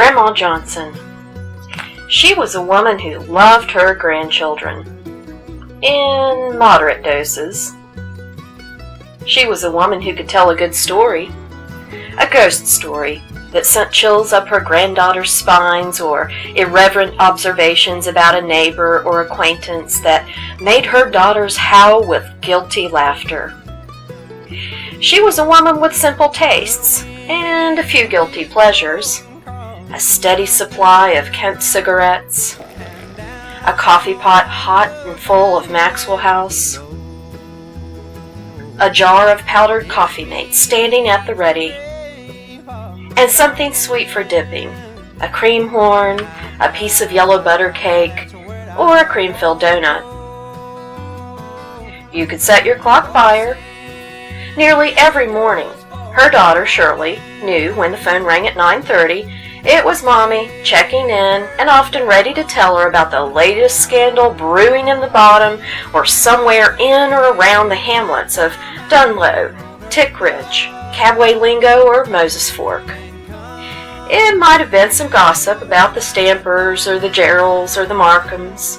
Grandma Johnson. She was a woman who loved her grandchildren, in moderate doses. She was a woman who could tell a good story, a ghost story that sent chills up her granddaughter's spines, or irreverent observations about a neighbor or acquaintance that made her daughters howl with guilty laughter. She was a woman with simple tastes and a few guilty pleasures, a steady supply of Kent cigarettes, a coffee pot hot and full of Maxwell House, a jar of powdered coffee mate standing at the ready, and something sweet for dipping, a cream horn, a piece of yellow butter cake, or a cream-filled donut. You could set your clock by her. Nearly every morning, her daughter, Shirley, knew when the phone rang at 9:30, it was Mommy checking in and often ready to tell her about the latest scandal brewing in the Bottom or somewhere in or around the hamlets of Dunlow, Tickridge, Cabway Lingo, or Moses Fork. It might have been some gossip about the Stampers or the Geralds or the Markhams.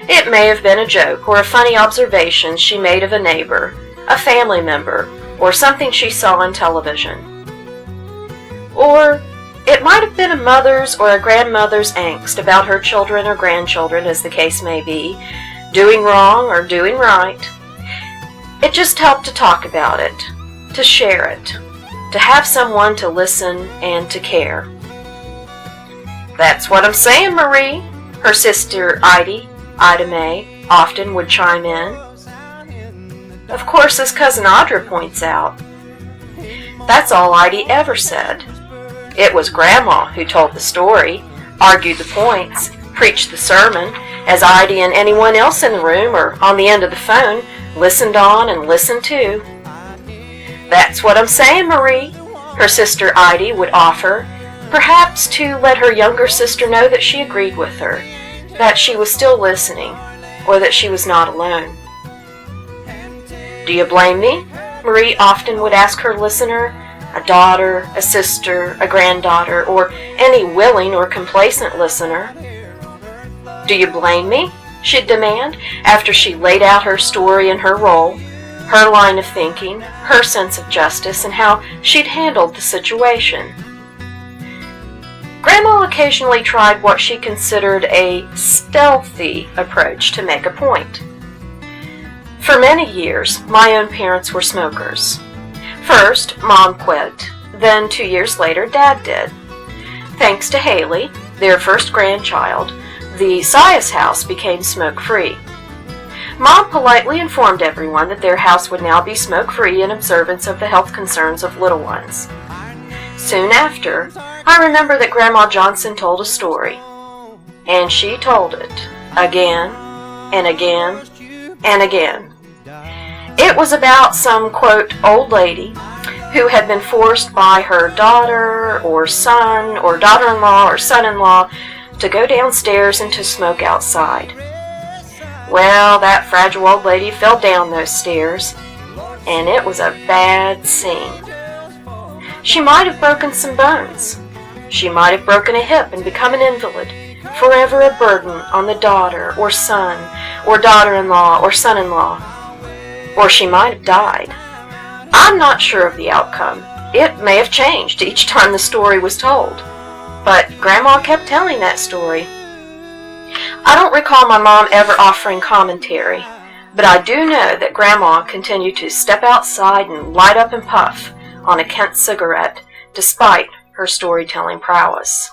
It may have been a joke or a funny observation she made of a neighbor, a family member, or something she saw on television. Or it might have been a mother's or a grandmother's angst about her children or grandchildren, as the case may be, doing wrong or doing right. It just helped to talk about it, to share it, to have someone to listen and to care. "That's what I'm saying, Marie," her sister Ida Mae, often would chime in. Of course, as Cousin Audra points out, that's all Ida ever said. It was Grandma who told the story, argued the points, preached the sermon, as Ida and anyone else in the room or on the end of the phone listened on and listened to. "That's what I'm saying, Marie," her sister Ida would offer, perhaps to let her younger sister know that she agreed with her, that she was still listening, or that she was not alone. "Do you blame me?" Marie often would ask her listener, a daughter, a sister, a granddaughter, or any willing or complacent listener. "Do you blame me?" she'd demand, after she laid out her story and her role, her line of thinking, her sense of justice, and how she'd handled the situation. Grandma occasionally tried what she considered a stealthy approach to make a point. For many years, my own parents were smokers. First, Mom quit. Then 2 years later, Dad did. Thanks to Haley, their first grandchild, the Sias house became smoke-free. Mom politely informed everyone that their house would now be smoke-free in observance of the health concerns of little ones. Soon after, I remember that Grandma Johnson told a story, and she told it again and again and again. It was about some, quote, old lady who had been forced by her daughter or son or daughter-in-law or son-in-law to go downstairs and to smoke outside. Well, that fragile old lady fell down those stairs, and it was a bad scene. She might have broken some bones. She might have broken a hip and become an invalid, forever a burden on the daughter or son or daughter-in-law or son-in-law. Or she might have died. I'm not sure of the outcome. It may have changed each time the story was told. But Grandma kept telling that story. I don't recall my mom ever offering commentary, but I do know that Grandma continued to step outside and light up and puff on a Kent cigarette, despite her storytelling prowess.